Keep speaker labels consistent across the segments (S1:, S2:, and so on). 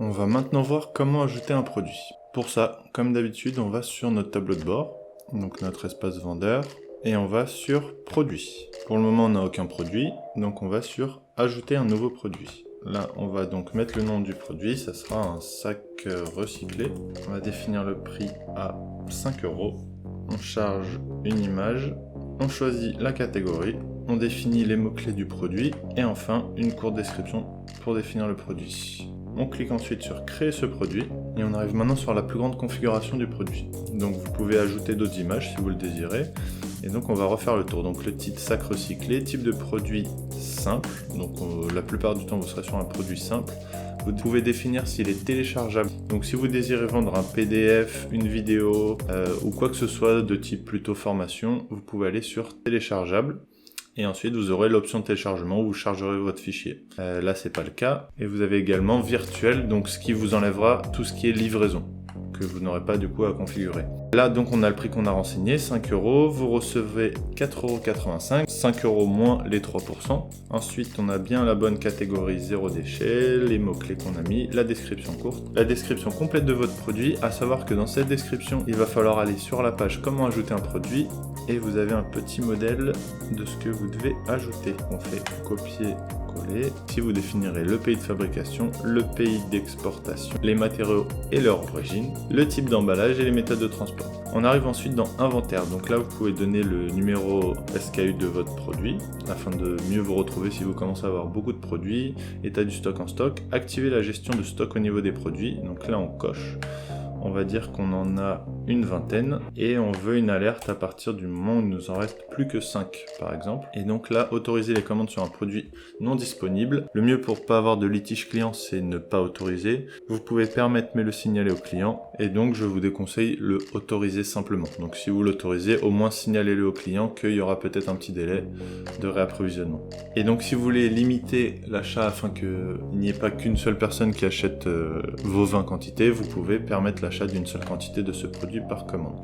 S1: On va maintenant voir comment ajouter un produit. Pour ça, comme d'habitude, on va sur notre tableau de bord, donc notre espace vendeur, et on va sur produit. Pour le moment, on n'a aucun produit, donc on va sur ajouter un nouveau produit. Là, on va donc mettre le nom du produit, ça sera un sac recyclé. On va définir le prix à 5 €. On charge une image, on choisit la catégorie, on définit les mots-clés du produit, et enfin, une courte description pour définir le produit. On clique ensuite sur créer ce produit et on arrive maintenant sur la plus grande configuration du produit. Donc vous pouvez ajouter d'autres images si vous le désirez. Et donc on va refaire le tour. Donc le titre sac recyclé, type de produit simple. Donc la plupart du temps vous serez sur un produit simple. Vous pouvez définir s'il est téléchargeable. Donc si vous désirez vendre un PDF, une vidéo ou quoi que ce soit de type plutôt formation, vous pouvez aller sur téléchargeable. Et ensuite vous aurez l'option de téléchargement où vous chargerez votre fichier. Là c'est pas le cas. Et vous avez également virtuel, donc ce qui vous enlèvera tout ce qui est livraison, que vous n'aurez pas du coup à configurer. Là donc on a le prix qu'on a renseigné, 5 €, vous recevez 4,85 €, 5 € moins les 3%. Ensuite on a bien la bonne catégorie 0 déchet, les mots-clés qu'on a mis, la description courte, la description complète de votre produit, à savoir que dans cette description il va falloir aller sur la page comment ajouter un produit, et vous avez un petit modèle de ce que vous devez ajouter. On fait copier-coller. Ici vous définirez le pays de fabrication, le pays d'exportation, les matériaux et leur origine, le type d'emballage et les méthodes de transport. On arrive ensuite dans inventaire, donc là vous pouvez donner le numéro SKU de votre produit afin de mieux vous retrouver si vous commencez à avoir beaucoup de produits, état du stock en stock, activer la gestion de stock au niveau des produits, donc là on coche. On va dire qu'on en a une vingtaine et on veut une alerte à partir du moment où il nous en reste plus que 5 par exemple. Et donc là, autoriser les commandes sur un produit non disponible. Le mieux pour pas avoir de litige client, c'est ne pas autoriser. Vous pouvez permettre mais le signaler au client, et donc je vous déconseille le autoriser simplement. Donc si vous l'autorisez, au moins signalez-le au client qu'il y aura peut-être un petit délai de réapprovisionnement. Et donc si vous voulez limiter l'achat afin qu'il n'y ait pas qu'une seule personne qui achète vos 20 quantités, vous pouvez permettre l'achat d'une seule quantité de ce produit par commande.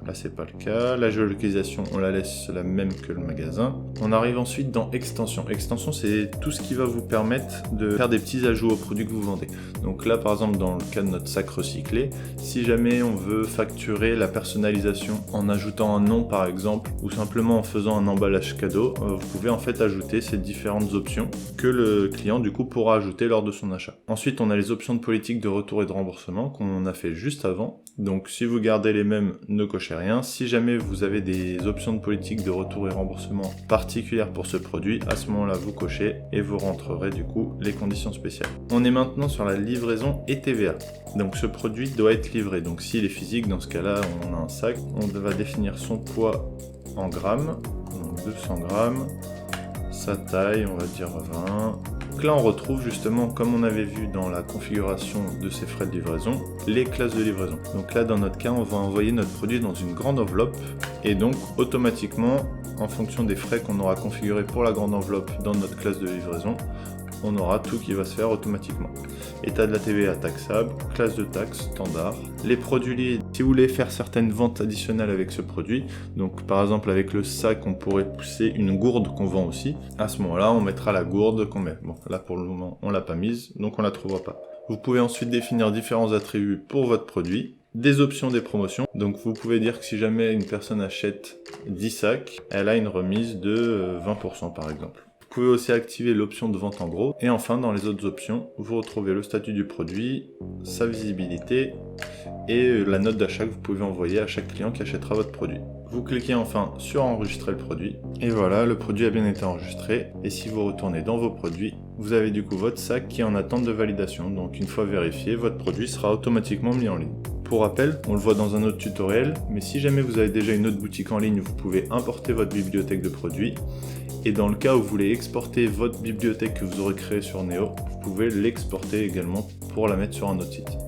S1: Là c'est pas le cas. La géolocalisation on la laisse la même que le magasin. On arrive ensuite dans extension. Extension c'est tout ce qui va vous permettre de faire des petits ajouts aux produits que vous vendez. Donc là par exemple dans le cas de notre sac recyclé, si jamais on veut facturer la personnalisation en ajoutant un nom par exemple, ou simplement en faisant un emballage cadeau, vous pouvez en fait ajouter ces différentes options que le client du coup pourra ajouter lors de son achat. Ensuite on a les options de politique de retour et de remboursement qu'on a fait juste avant. Donc si vous gardez les mêmes, ne cochez rien. Si jamais vous avez des options de politique de retour et remboursement particulières pour ce produit, à ce moment-là vous cochez et vous rentrerez du coup les conditions spéciales. On est maintenant sur la livraison et TVA. Donc ce produit doit être livré. Donc s'il est physique, dans ce cas-là on a un sac, on va définir son poids en grammes, donc 200 grammes, sa taille on va dire 20. Donc là on retrouve justement, comme on avait vu dans la configuration de ces frais de livraison, les classes de livraison. Donc là dans notre cas on va envoyer notre produit dans une grande enveloppe, et donc automatiquement en fonction des frais qu'on aura configurés pour la grande enveloppe dans notre classe de livraison, on aura tout qui va se faire automatiquement. État de la TVA taxable, classe de taxe, standard. Les produits liés, si vous voulez faire certaines ventes additionnelles avec ce produit, donc par exemple avec le sac on pourrait pousser une gourde qu'on vend aussi, à ce moment là on mettra la gourde qu'on met. Bon là pour le moment on l'a pas mise, donc on la trouvera pas. Vous pouvez ensuite définir différents attributs pour votre produit, des options, des promotions. Donc vous pouvez dire que si jamais une personne achète 10 sacs, elle a une remise de 20% par exemple. Vous pouvez aussi activer l'option de vente en gros. Et enfin, dans les autres options, vous retrouvez le statut du produit, sa visibilité et la note d'achat que vous pouvez envoyer à chaque client qui achètera votre produit. Vous cliquez enfin sur enregistrer le produit. Et voilà, le produit a bien été enregistré. Et si vous retournez dans vos produits, vous avez du coup votre sac qui est en attente de validation. Donc une fois vérifié, votre produit sera automatiquement mis en ligne. Pour rappel, on le voit dans un autre tutoriel, mais si jamais vous avez déjà une autre boutique en ligne, vous pouvez importer votre bibliothèque de produits. Et dans le cas où vous voulez exporter votre bibliothèque que vous aurez créée sur Neo, vous pouvez l'exporter également pour la mettre sur un autre site.